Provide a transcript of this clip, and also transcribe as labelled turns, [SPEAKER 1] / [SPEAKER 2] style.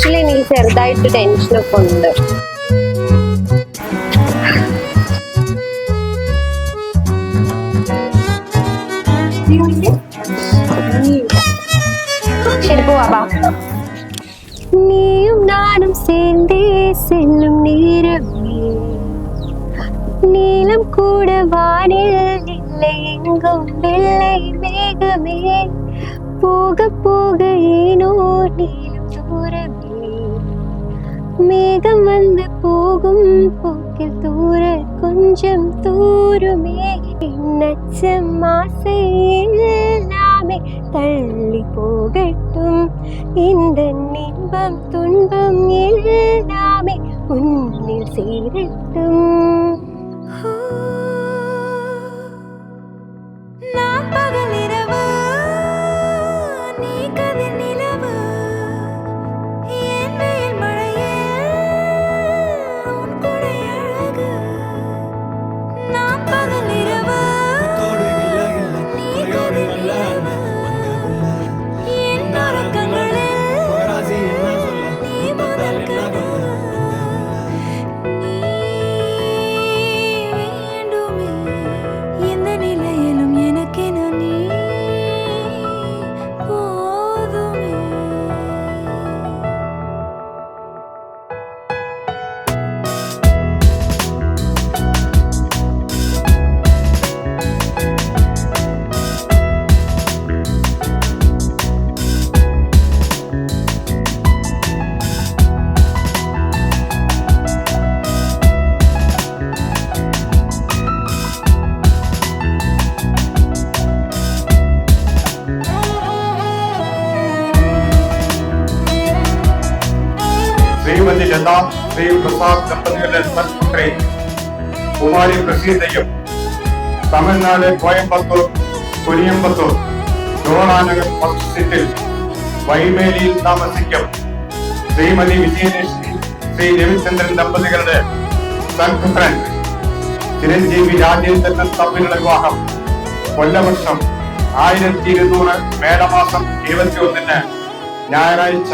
[SPEAKER 1] Actually എനിക്ക് ചെറുതായിട്ട് ടെൻഷനൊക്കെ ഉണ്ട്. ശരി പോവാ. நீயும் நானும் சேர்ந்தே செல்லும் நேரமே, நீளம் கூட வானில் இல்லை, எங்கும் வெள்ளை மேகமே, போக போக ஏனோ நீளும் தூரமே, மேகம் வந்து போகும் போக்கில் தூர கொஞ்சம் தூருமே, நச்சம் ஆசை எல்லாமே தள்ளி போகட்டும், இந்த இன்பம் துன்பம் எல்லாமே உன்னில் சேரட்டும்.
[SPEAKER 2] ശ്രീമതി ലത ശ്രീ പ്രസാദ് ദമ്പതികളുടെ സൽപുത്രി കുമാരി പ്രസീതയും തമിഴ്നാട് കോയമ്പത്തൂർ കുനിയമ്പത്തൂർ ജോണാനഗർ ഫസ്റ്റ് സ്ട്രീറ്റിൽ വൈവേലിയിൽ താമസിക്കും ശ്രീമതി വിജയലക്ഷ്മി ശ്രീ രവിചന്ദ്രൻ ദമ്പതികളുടെ സൽപുത്രൻ ചിരഞ്ജീവി രാജേന്ദ്രൻ തമ്മിലുള്ള വിവാഹം കൊല്ലവർഷം 1200 മേടമാസം 21 ഞായറാഴ്ച